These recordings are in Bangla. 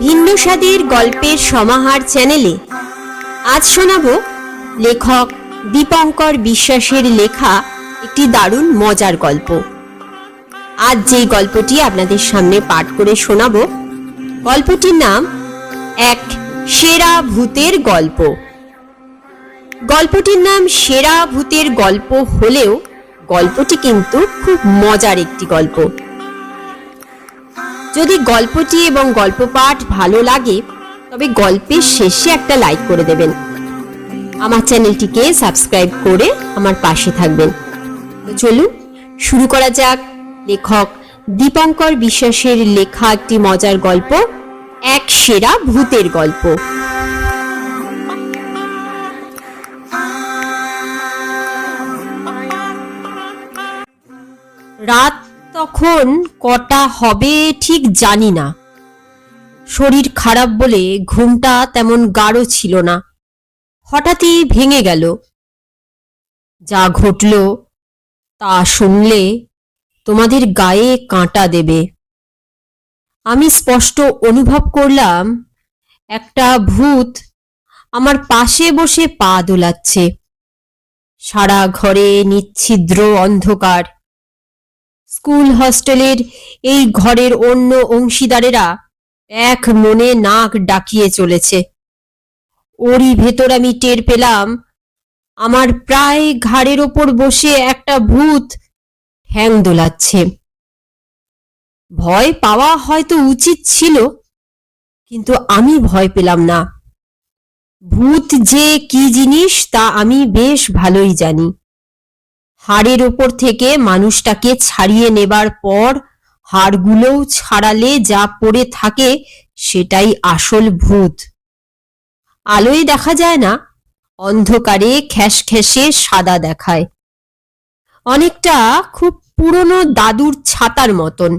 ভিন্ন স্বাদের গল্পের সমাহার চ্যানেলে আজ শোনাব লেখক দীপঙ্কর বিশ্বাসের লেখা একটি দারুণ মজার গল্প। আজ যেই গল্পটি আপনাদের সামনে পাঠ করে শোনাব, গল্পটির নাম এক সেরা ভূতের গল্প। গল্পটির নাম সেরা ভূতের গল্প হলেও গল্পটি কিন্তু খুব মজার একটি গল্প। যদি গল্পটি এবং গল্প পাঠ ভালো লাগে তবে গল্পের শেষে একটা লাইক করে দেবেন। আমার চ্যানেলটিকে সাবস্ক্রাইব করে আমার পাশে থাকবেন। তো চলুন শুরু করা যাক লেখক দীপঙ্কর বিশ্বাসের লেখা একটি মজার গল্প, এক সেরা ভূতের গল্প। রাত তখন কটা হবে ঠিক জানি না। শরীর খারাপ বলে ঘুমটা তেমন গাঢ় ছিল না। হঠাৎই ভেঙে গেল। যা ঘটল তা শুনলে তোমাদের গায়ে কাঁটা দেবে। আমি স্পষ্ট অনুভব করলাম একটা ভূত আমার পাশে বসে পা দোলাচ্ছে। সারা ঘরে নিচ্ছিদ্র অন্ধকার। স্কুল হস্টেলের এই ঘরের অন্য অংশীদারেরা এক মনে নাক ডাকিয়ে চলেছে। ওরই ভেতর আমি টের পেলাম আমার প্রায় ঘাড়ের ওপর বসে একটা ভূত ঠ্যাং দোলাচ্ছে। ভয় পাওয়া হয়তো উচিত ছিল, কিন্তু আমি ভয় পেলাম না। ভূত যে কি জিনিস তা আমি বেশ ভালোই জানি। হাড়ের ওপর থেকে মানুষটাকে ছাড়িয়ে নেবার পর হাড়গুলোও ছাড়ালে যা পড়ে থাকে সেটাই আসল ভূত। আলোয় দেখা যায় না, অন্ধকারে খ্যাসখ্যাসে সাদা দেখায়। অনেকটা খুব পুরনো দাদুর ছাতার মতন।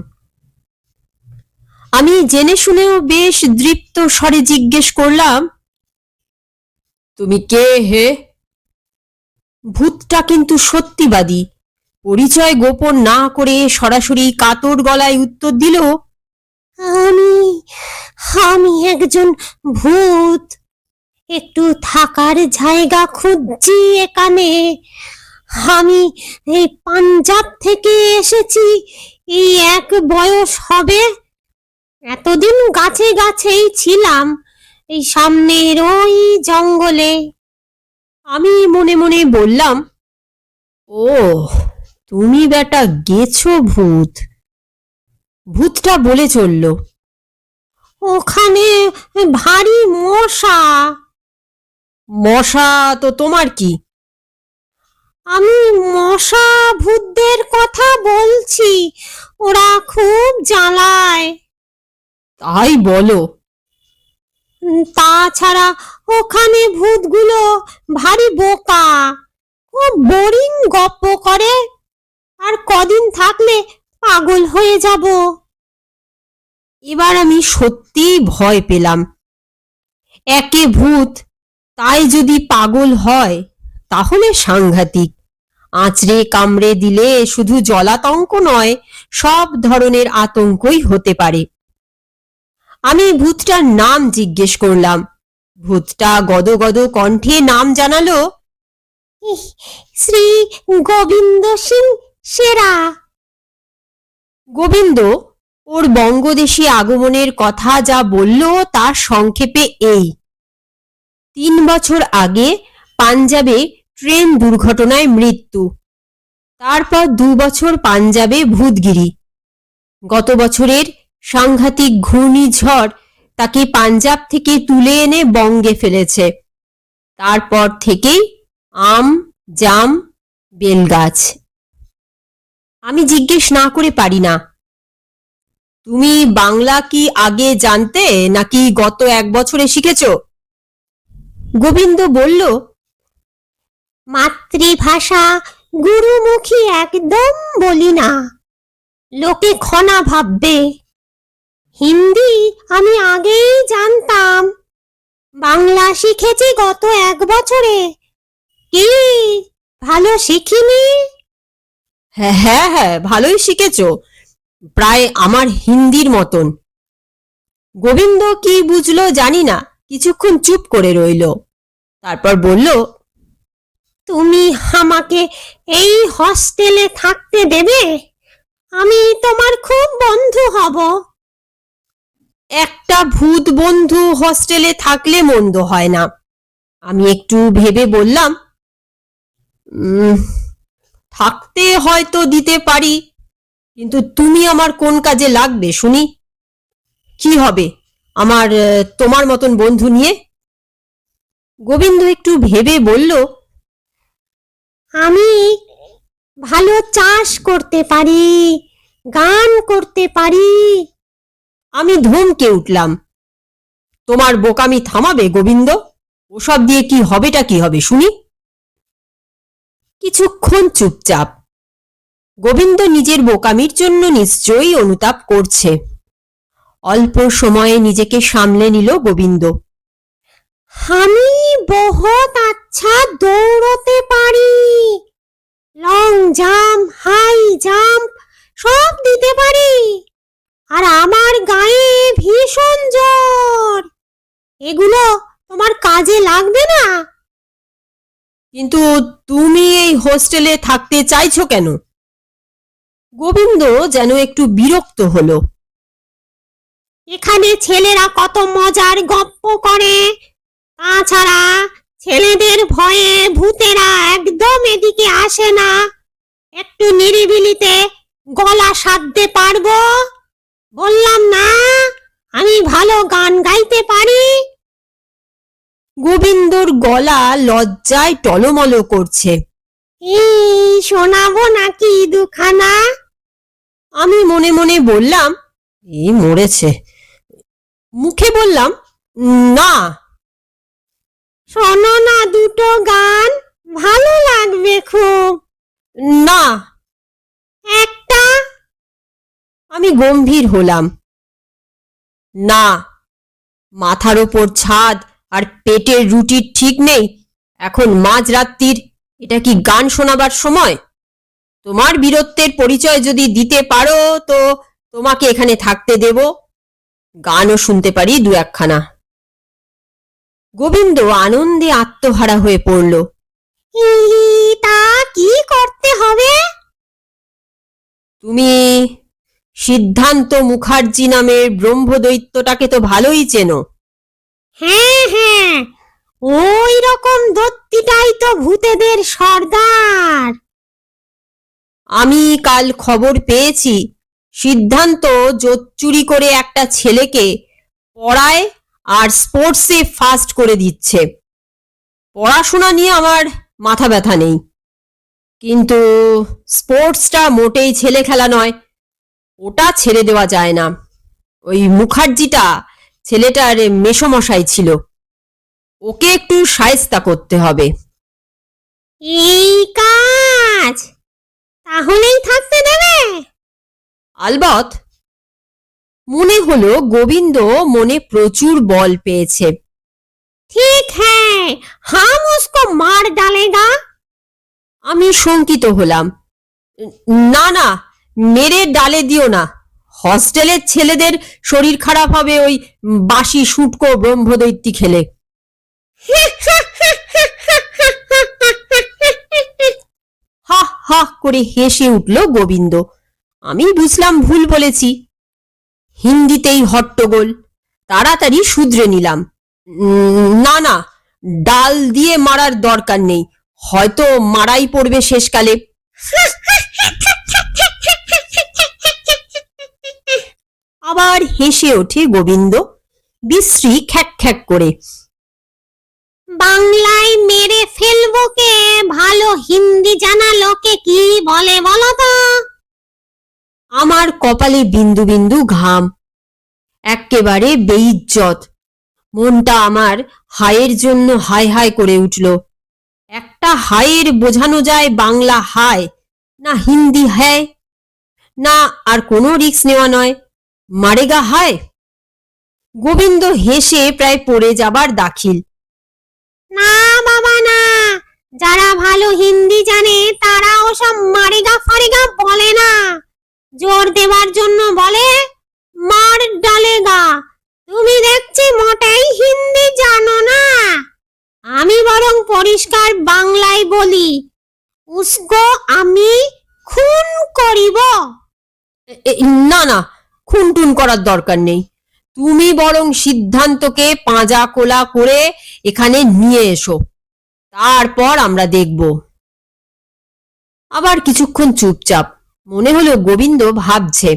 আমি জেনে শুনেও বেশ দৃপ্ত স্বরে জিজ্ঞেস করলাম, তুমি কে হে? ভূতটা কিন্তু সত্যিবাদী। পরিচয় গোপন না করে সরাসরি কাতর গলায় উত্তর দিল, আমি একজন ভূত। একটু থাকার জায়গা খুঁজছি এখানে। আমি এই পাঞ্জাব থেকে এসেছি। এই এক বয়স হবে। এতদিন গাছে গাছেই ছিলাম, এই সামনের ওই জঙ্গলে। আমি মনে মনে বললাম, ও তুমি বেটা গেছো ভূত। ভূতটা বলে চলল, ওখানে ভারী মশা। মশা তো তোমার কি? আমি মশা ভূতদের কথা বলছি, ওরা খুব জ্বালায়। তাই বলো? তাছাড়া ওখানে ভূতগুলো ভারী বোকা, খুব বোরিং গপ্প করে। আর কদিন থাকলে পাগল হয়ে যাব। এবার আমি সত্যি ভয় পেলাম। একে ভূত, তাই যদি পাগল হয় তাহলে সাংঘাতিক। আঁচড়ে কামড়ে দিলে শুধু জলাতঙ্ক নয়, সব ধরনের আতঙ্কই হতে পারে। আমি ভূতটার নাম জিজ্ঞেস করলাম। ভূতটা গদগদ কণ্ঠে নাম জানালো, শ্রী গোবিন্দ সিং সেরা। গোবিন্দ ওর বঙ্গদেশী আগমনের কথা যা বলল তার সংক্ষেপে এই: 3 বছর আগে পাঞ্জাবে ট্রেন দুর্ঘটনায় মৃত্যু। তারপর 2 বছর পাঞ্জাবে ভূতগিরি। গত বছরের সাংঘাতিক ঘূর্ণিঝড় তাকে পাঞ্জাব থেকে তুলে এনে বঙ্গে ফেলেছে। তারপর থেকেই আম, জাম, বেলগাছ। আমি জিজ্ঞেস না করে পারি না, তুমি বাংলা কি আগে জানতে নাকি গত 1 বছরে শিখেছ? গোবিন্দ বলল, মাতৃভাষা গুরুমুখী একদম বলি না, লোকে খনা ভাববে। হিন্দি আমি আগেই জানতাম, বাংলা শিখেছি গত 1 বছরে। কি ভালো শিখিনি? হ্যাঁ হ্যাঁ হ্যাঁ, ভালোই শিখেছো, প্রায় আমার হিন্দির মতন। গোবিন্দ কি বুঝলো জানি না, কিছুক্ষণ চুপ করে রইল। তারপর বলল, তুমি আমাকে এই হস্টেলে থাকতে দেবে? আমি তোমার খুব বন্ধু হব। একটা ভূত বন্ধু হস্টেলে থাকলে মন্দ হয় না। আমি একটু ভেবে বললাম, "উম, থাকতে হয়তো দিতে পারি, কিন্তু তুমি আমার কোন কাজে লাগবে শুনি? কি হবে আমার তোমার মতন বন্ধু নিয়ে?" গোবিন্দ একটু ভেবে বলল, আমি ভালো চাষ করতে পারি, গান করতে পারি। আমি ধমকে উঠলাম, তোমার বোকামি থামাবে গোবিন্দ? ওসব দিয়ে কি হবেটা কি হবে শুনি? কিছুক্ষণ চুপচাপ। গোবিন্দ নিজের বোকামির জন্য নিশ্চয়ই অনুতাপ করছে। অল্প সময়ে নিজেকে সামলে নিল গোবিন্দ। আমি বহুত আচ্ছা দৌড়তে পারি, লং জাম্প, হাই জাম্প সব দিতে পারি। আর আমার গায়ে ভীষণ জ্বর। এগুলো তোমার কাজে লাগবে না? কিন্তু তুমি এই হোস্টেলে থাকতে চাইছো কেন? গোবিন্দ যেন একটু বিরক্ত হলো। এখানে ছেলেরা কত মজার গপ্প করে, তাছাড়া ছেলেদের ভয়ে ভূতেরা একদম এদিকে আসে না। একটু নিরিবিলিতে গলা সাধতে পারবো। বললাম না আমি ভালো গান গাইতে পারি। গোবিন্দর গলা লজ্জায় টলমল করছে। এই শোনাবো নাকি দুখানা? আমি মনে মনে বললাম, এই মরেছে। মুখে বললাম, না। শোনো না দুটো গান, ভালো লাগবে খুব। না। একটা? আমি গম্ভীর হলাম। না। মাথার ওপর ছাদ আর পেটের রুটির ঠিক নেই, এখন মাঝরাত্রির, এটা কি গান শোনাবার সময়? তোমার বীরত্বের পরিচয় যদি দিতে পারো তো তোমাকে এখানে থাকতে দেব, গানও শুনতে পারি দু একখানা। গোবিন্দ আনন্দে আত্মহারা হয়ে পড়ল। তা কি করতে হবে? তুমি সিদ্ধান্ত মুখার্জি নামের ব্রহ্মদৈত্যটাকে তো ভালোই চেনো। হ্যাঁ হ্যাঁ, ওই রকম দত্তিটাই তো ভূতেদের সর্দার। আমি কাল খবর পেয়েছি সিদ্ধান্ত জোচ্চুরি করে একটা ছেলেকে পড়ায় আর স্পোর্টসে ফার্স্ট করে দিচ্ছে। পড়াশোনা নিয়ে আমার মাথা ব্যথা নেই, কিন্তু স্পোর্টসটা মোটেই ছেলে খেলা নয়, ওটা ছেড়ে দেওয়া যায় না। ওই মুখার্জিটা ছেলেটার মেসোমশাই ছিল, ওকে একটু শায়েস্তা করতে হবে। এই কাজ তাহলেই থাকতে দেবে? আলবৎ। মনে হলো গোবিন্দ মনে প্রচুর বল পেয়েছে। ঠিক হ্যাঁ, হাম উসকো মার ডালেগা। আমি শঙ্কিত হলাম। না না, মেরে ডালে দিও না, হস্টেলের ছেলেদের শরীর খারাপ হবে ওই বাসি শুটকো ব্রহ্মদৈত্যী খেলে। হা হা করে হেসে উঠল গোবিন্দ। আমি বুঝলাম ভুল বলেছি। হিন্দিতেই হট্টগোল, তাড়াতাড়ি শুধরে নিলাম। না না, ডাল দিয়ে মারার দরকার নেই, হয়তো মারাই পড়বে শেষকালে। আবার হেসে ওঠে গোবিন্দ, বিশ্রী খ্যাক খ্যাক করে। বাংলায় মেরে ফেলবো কে, ভালো হিন্দি জানা লোকে কি বলে বলো তো? আমার কপালে বিন্দু বিন্দু ঘাম, এক্কেবারে বেইজ্জত। মনটা আমার হায়ের জন্য হায় হায় করে উঠল। একটা হায়ের বোঝানো যায় বাংলা হায়, না হিন্দি হ্যায়, না আর কোনো রিস্ক নেওয়া নয়, মারেগা হায়। গোবিন্দ হেসে প্রায় পড়ে যাবার দাখিল। না বাবা না, যারা ভালো হিন্দি জানে তারা ওসব মারেগা ফারেগা বলে না, জোর দেবার জন্য বলে মার ডালেগা। তুমি দেখছি মোটেই হিন্দি জানো না। আমি বরং পরিষ্কার বাংলায় বলি, উসকো আমি খুন করিব। না না, খুন টুন করার দরকার নেই। তুমি বরং সিদ্ধান্তকে পাঁজা কোলা করে এখানে নিয়ে এসো, তারপর আমরা দেখব। আবার কিছুক্ষণ চুপচাপ। মনে হলো গোবিন্দ ভাবছে।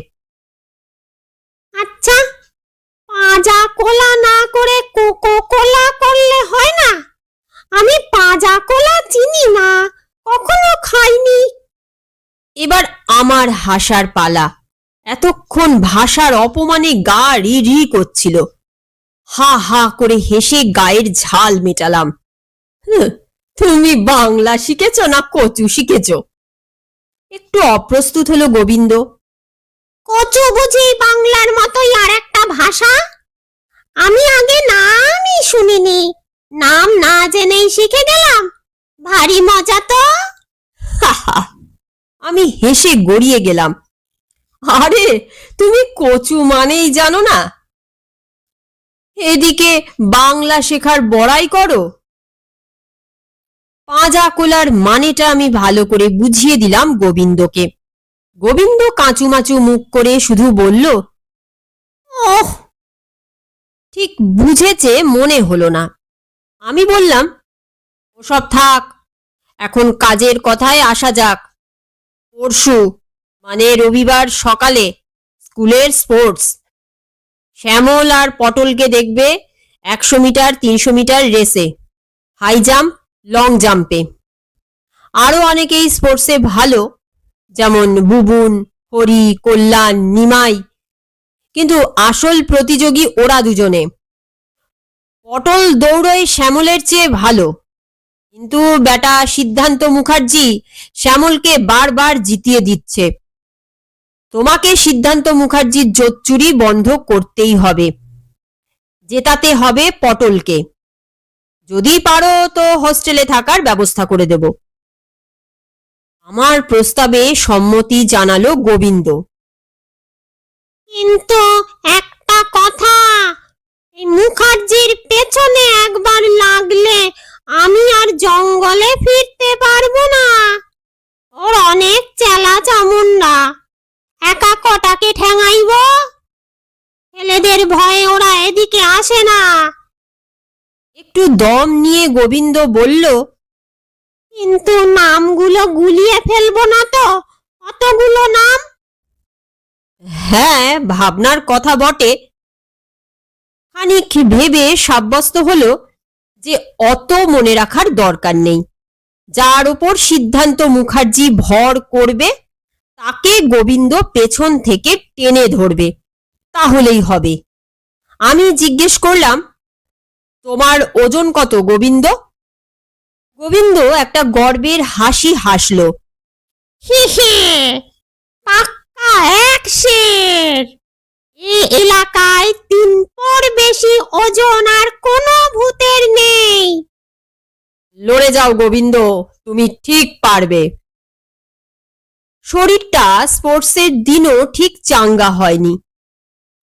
আচ্ছা, পাঁজা কোলা না করে কোকো কোলা করলে হয় না? আমি পাঁজা কোলা চিনি না, কখনো খাইনি। এবার আমার হাসার পালা। এতক্ষণ ভাষার অপমানে গা রি রি করছিল। হা হা করে হেসে গায়ের ঝাল মেটালাম। তুমি বাংলা শিখেছ না কচু শিখেছ? একটু অপ্রস্তুত হলো গোবিন্দ। কচু বুঝি বাংলার মতোই আর একটা ভাষা? আমি আগে নামই শুনিনি, নাম না জেনেই শিখে গেলাম। ভারী মজা তো। আমি হেসে গড়িয়ে গেলাম। আরে, তুমি কচু মানেই জানো না? এদিকে বাংলা শেখার বড়াই করো। পাঁজা কোলার মানেটা আমি ভালো করে বুঝিয়ে দিলাম গোবিন্দকে। গোবিন্দ কাঁচুমাচু মুখ করে শুধু বলল, ওহ। ঠিক বুঝেছে মনে হলো না। আমি বললাম, ওসব থাক, এখন কাজের কথায় আসা যাক। পরশু মানে রবিবার সকালে স্কুলের স্পোর্টস। শ্যামল আর পটলকে দেখবে 100 মিটার 300 মিটার রেসে, হাই জাম্প, লং জাম্পে। আরো অনেকেই স্পোর্টসে ভালো, যেমন বুবুন, হরি, কল্যাণ, নিমাই। কিন্তু আসল প্রতিযোগী ওরা দুজনে। পটল দৌড়য় শ্যামলের চেয়ে ভালো, কিন্তু বেটা সিদ্ধান্ত মুখার্জি শ্যামলকে বারবার জিতিয়ে দিচ্ছে। তোমাকে সিদ্ধান্ত মুখার্জির জোচ্চুরি বন্ধ করতেই হবে। জেতাতে হবে পটলকে। যদি পারো তো হোস্টেলে থাকার ব্যবস্থা করে দেব। আমার প্রস্তাবে সম্মতি জানালো গোবিন্দ। কিন্তু একটা কথা, এই মুখার্জির পেছনে একবার লাগলে আমি আর জঙ্গলে ফিরতে পারবো না। ওর অনেক চেলা চামুন্ডা, একা কটাকে ঠ্যাঙাইব? ছেলেদের ভয়ে ওরা এদিকে আসে না। একটু দম নিয়ে গোবিন্দ বলল, কিন্তু নামগুলো গুলিয়ে ফেলবো না তো? অতগুলো নাম। হ্যাঁ, ভাবনার কথা বটে। খানিক ভেবে সাব্যস্ত হলো যে অত মনে রাখার দরকার নেই। যার ওপর সিদ্ধান্ত মুখার্জি ভর করবে তাকে গোবিন্দ পেছন থেকে টেনে ধরবে, তাহলেই হবে। আমি জিজ্ঞেস করলাম, তোমার ওজন কত গোবিন্দ? গোবিন্দ একটা গর্বের হাসি হাসল। হি হি, পাক্কা 100। এই এলাকায় 3 পর বেশি ওজন আর কোনো ভূতের নেই। লড়ে যাও গোবিন্দ, তুমি ঠিক পারবে। শরীরটা স্পোর্টসের দিনও ঠিক চাঙ্গা হয়নি।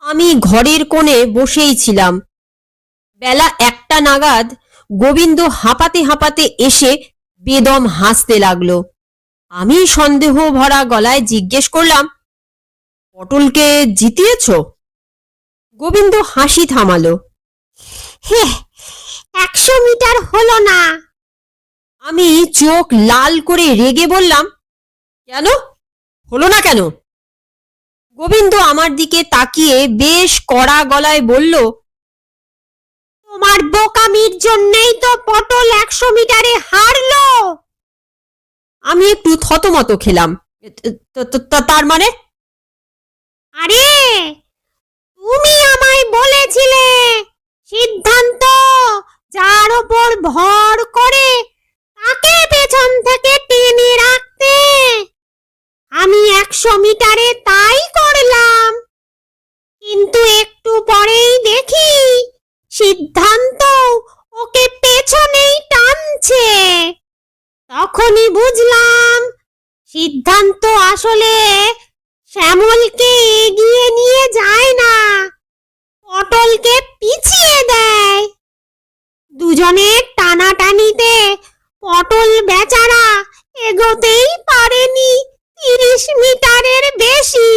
আমি ঘরের কোণে বসেই ছিলাম। বেলা 1টা নাগাদ গোবিন্দ হাঁপাতে হাঁপাতে এসে বেদম হাসতে লাগলো। আমি সন্দেহ ভরা গলায় জিজ্ঞেস করলাম, পটলকে জিতিয়েছ? গোবিন্দ হাসি থামালো। হে, 100 মিটার হলো না। আমি চোখ লাল করে রেগে বললাম, কেন হলো না কেন? গোবিন্দ আমার দিকে তাকিয়ে বেশ কড়া গলায় বলল, তোমার বোকামির জন্যই তো পটল 100 মিটারে হারলো। আমি একটু থতমত খেলাম। তার মানে? আরে, তুমি আমায় বলেছিলে সিদ্ধান্ত যার ওপর ভর করে তাকে পেছন থেকে টেনে রাখতে। আমি 100 মিটারে তাই করলাম, কিন্তু একটু পরেই দেখি সিদ্ধান্ত ওকে পেছনেই টানছে। তখনই বুঝলাম সিদ্ধান্ত আসলে শ্যামলকে এগিয়ে নিয়ে যায় না, পটলকে পিছিয়ে দেয়। দুজনের টানাটানিতে পটল বেচারা এগোতেই পারেনি 30 মিটারের বেশি।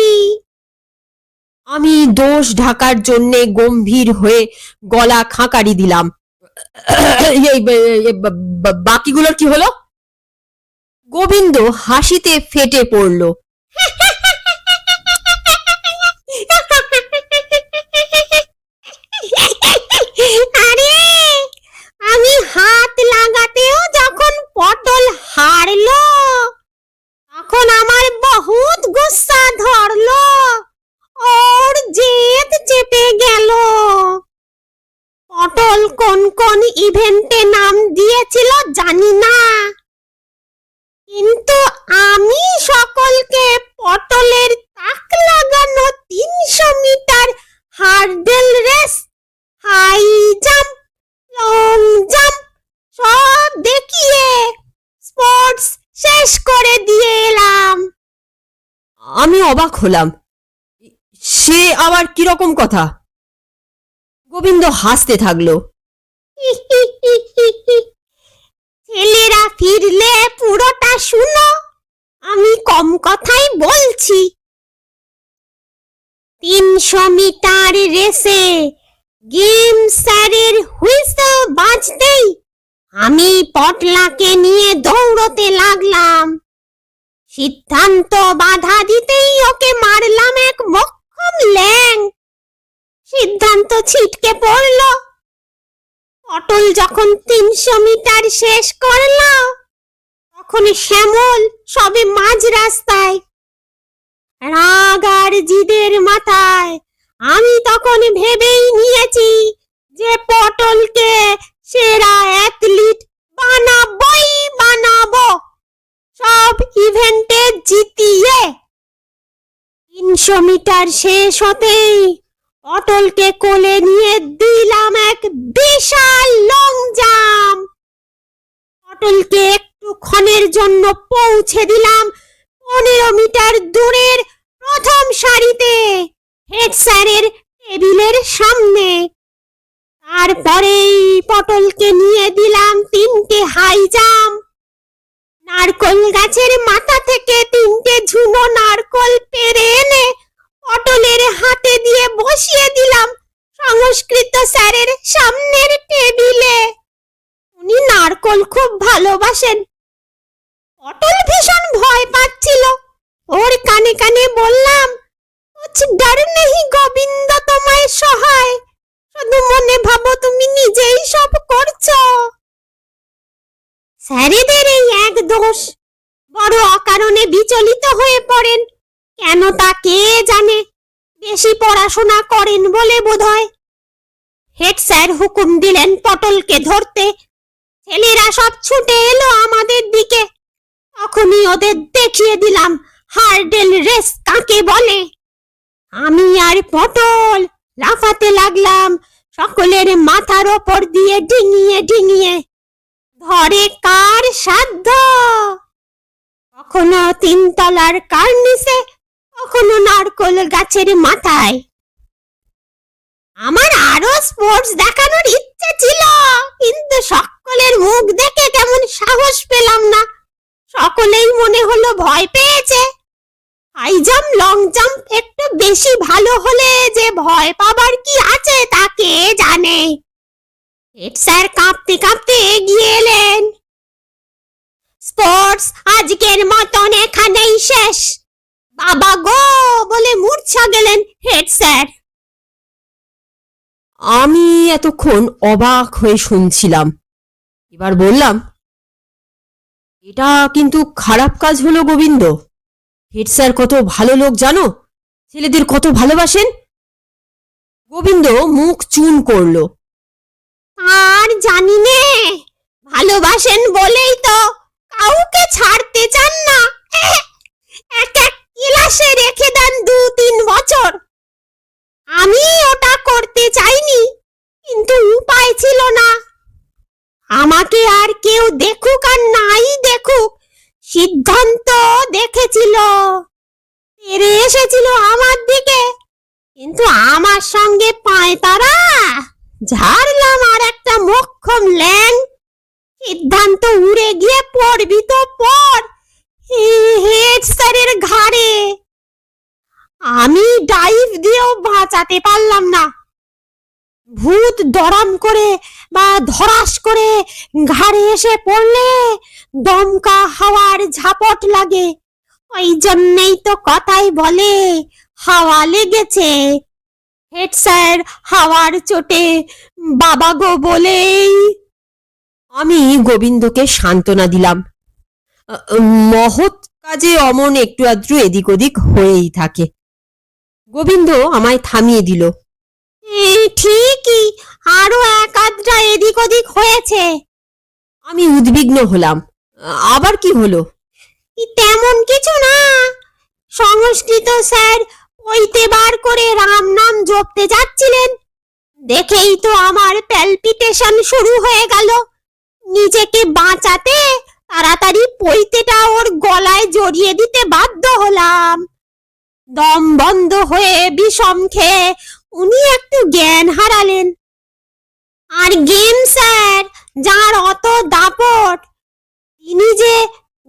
আমি দোষ ঢাকার জন্যে গম্ভীর হয়ে গলা খাঁকারি দিলাম। বাকিগুলোর কি হলো? গোবিন্দ হাসিতে ফেটে পড়ল। আরে, আমি হাত লাগাতেও যখন পটল হারলো, তখন আমার বহুত গুস্সা ধরলো, ওর জেদ চেপে গেল। পটল কোন কোন ইভেন্টে নাম দিয়েছিল জানি না, কিন্তু আমি সকলকে পটলের তাক লাগানো 300 metre hurdle race, high jump, long jump সব দেখিয়ে স্পোর্টস শেষ করে দিয়ে এলাম। আমি অবাক হলাম। সে আবার কিরকম কথা? গোবিন্দ হাসতে থাকলো। ছেলেরা ফিরলে পুরোটা শুনো, আমি কম কথাই বলছি। 300 মিটার রেসে গেম স্যারের হুইসেল বাজতেই আমি পটলাকে নিয়ে দৌড়তে লাগলাম। সিদ্ধান্ত বাধা দিতেই ওকে মারলাম এক মোক্ষম ল্যাং। সিদ্ধান্ত ছিটকে পড়ল। পটল যখন 300 মিটার শেষ করল, তখন শ্যামল সবে মাঝ রাস্তায়। রাগ আর জিদের মাথায় আমি তখন ভেবেই নিয়েছি যে পটলকে সেরা অ্যাথলিট বানাবোই বানাবো, সব ইভেন্টে জিতিয়ে। 300 মিটার শেষ হতেই পটলকে কোলে নিয়ে দিলাম এক বিশাল লং জাম্প। পটলকে একটুক্ষণের জন্য পৌঁছে দিলাম 15 মিটার দূরের প্রথম সারিতে, হেড স্যারের টেবিলের সামনে। তারপরেই পটলকে নিয়ে দিলাম 3টে হাই জাম্প। নারকোল গাছের মাথা থেকে 3টে ঝুনো নারকোল পেরে এনে পটলের হাতে দিয়ে বসিয়ে দিলাম সংস্কৃত স্যারের সামনের টেবিলে। উনি নারকোল খুব ভালোবাসেন। পটল ভীষণ ভয় পাচ্ছিল। ওর কানে কানে বললাম, কুছ ডর নেই গোবিন্দ তোমায় সহায়, শুধু মনে ভাবো তুমি নিজেই সব করছো। স্যারেদের এই এক দোষ, বড় অকারণে বিচলিত হয়ে পড়েন। কেন তা কে জানে, বেশি পড়াশোনা করেন বলে বোধহয়। হেড স্যার হুকুম দিলেন পটলকে ধরতে। ছেলেরা সব ছুটে এলো আমাদের দিকে। তখনই ওদের দেখিয়ে দিলাম হার্ডেল রেস কাকে বলে। আমি আর পটল লাফাতে লাগলাম সকলের মাথার ওপর দিয়ে ডিঙিয়ে ডিঙিয়ে। ধরে কার সাধ্য, কখনো 3 তলার কার্নিসে, কখনো নারকোল গাছের মাথায়। আমার আরো স্পোর্টস দেখানোর ইচ্ছে ছিল, কিন্তু সকলের মুখ দেখে কেমন সাহস পেলাম না। সকলেই মনে হলো ভয় পেয়েছে। হাই জাম্প লং জাম্প একটু বেশি ভালো হলে যে ভয় পাবার কি আছে তা কে জানে। হেড স্যার কাঁপতে কাঁপতে এগিয়ে এলেন। স্পোর্টস আজকের মতন এখানেই শেষ, বাবা গো বলে মূর্ছা গেলেন হেড স্যার। আমি এতক্ষণ অবাক হয়ে শুনছিলাম। এবার বললাম, এটা কিন্তু খারাপ কাজ হলো গোবিন্দ। হেড স্যার কত ভালো লোক জানো, ছেলেদের কত ভালোবাসেন। গোবিন্দ মুখ চুন করলো। আর জানি নে, ভালোবাসেন বলেই তো কাউকে ছাড়তে চান না। এক এক ক্লাসে রেখে দেন 2-3 বছর। আমি ওটা করতে চাইনি, কিন্তু উপায় ছিল না। আমাকে আমাকে আর কেউ দেখুক আর নাই দেখুক, সিদ্ধান্ত দেখেছিল, তেড়ে এসেছিল আমার দিকে, কিন্তু আমার সঙ্গে পায়তারা, ঝাড়লাম আর একটা মোক্ষম ল্যাং। সিদ্ধান্ত উড়ে গিয়ে পড়বি তো পড় হেড স্যারের ঘাড়ে। আমি ডাইভ দিয়েও বাঁচাতে পারলাম না। ভূত দরাম করে বা ধরাস করে ঘাড়ে এসে পড়লে দমকা হাওয়ার ঝাপট লাগে। ওই জন্যেই তো কথাই বলে হাওয়া লেগেছে। হেড স্যার হাওয়ার চোটে বাবা গো বলেই। আমি গোবিন্দকে সান্ত্বনা দিলাম। মহৎ কাজে অমন একটু আধটু এদিক ওদিক হয়েই থাকে। গোবিন্দ আমায় থামিয়ে দিল। ঠিকই, আরো এক আধটা এদিক ওদিক হয়েছে। আমি উদ্বিগ্ন হলাম। আবার কি হলো? তেমন কিছু না, সংস্কৃত স্যার পইতে বার করে রাম নাম জপতে যাচ্ছিলেন, দেখেই তো আমার প্যালপিটেশন শুরু হয়ে গেল। নিজেকে বাঁচাতে তাড়াতাড়ি পইতেটা ওর গলায় জড়িয়ে দিতে বাধ্য হলাম। দম বন্ধ হয়ে বিষম খেয়ে উনি একটু জ্ঞান হারালেন। আর গেম স্যার, যার অত দাপট, তিনি যে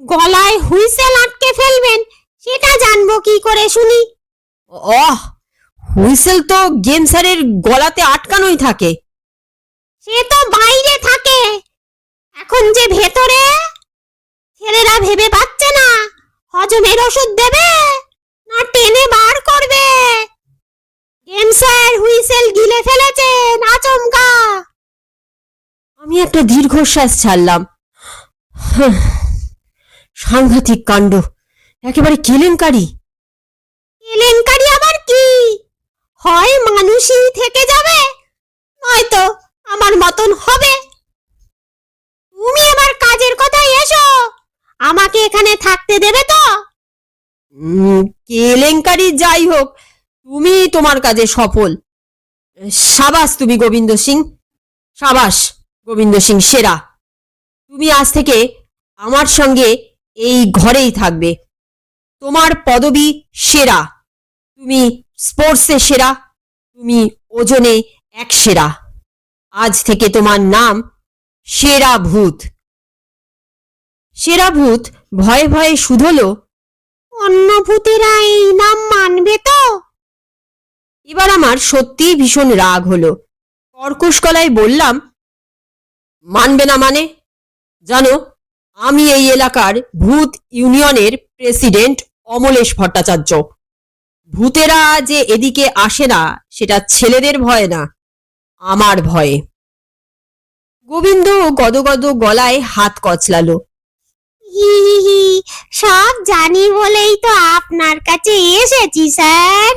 গলায় হুইসেল আটকে ফেলবেন সেটা জানবো কি করে শুনি? হুইসেল তো গেম স্যারের গলাতে আটকানোই থাকে। সে তো বাইরে থাকে, এখন যে ভেতরে। ছেলেরা ভেবে পাচ্ছে না হজমের ওষুধ দেবে না টেনে বার করবে। গেম স্যার হুইসেল গিলে ফেলেছেন আচমকা। আমি একটা দীর্ঘশ্বাস ছাড়লাম। সাংঘাতিক কাণ্ড, একেবারে কেলেঙ্কারি। কেলেঙ্কারি আবার কি? হয় মানুষই থেকে যাবে, নয়তো আমার মতন হবে। তুমি আমার কাজের কথায় এসো, আমাকে এখানে থাকতে দেবে তো? কেলেঙ্কারি যাই হোক, তুমি তোমার কাজে সফল। সাবাস তুমি গোবিন্দ সিং, সাবাস গোবিন্দ সিং, সেরা। তুমি আজ থেকে আমার সঙ্গে এই ঘরেই থাকবে। তোমার পদবি সেরা, তুমি স্পোর্টসে সেরা, তুমি ওজনে এক সেরা। আজ থেকে তোমার নাম সেরা ভূত। সেরা ভূত ভয়ে ভয়ে শুধলো, অন্য ভূতেরা এই নাম মানবে তো? এবার আমার সত্যিই ভীষণ রাগ হলো। কর্কশ গলায় বললাম, মানবে না মানে? জানো, আমি এই এলাকার ভূত ইউনিয়নের প্রেসিডেন্ট অমলেশ ভট্টাচার্য। ভূতেরা যে এদিকে আসে না সেটা ছেলেদের ভয় না, আমার ভয়ে। গোবিন্দ গদগদ গলায় হাত কচলালো। হি হি হি, সব জানি বলেই তো আপনার কাছে এসেছি স্যার।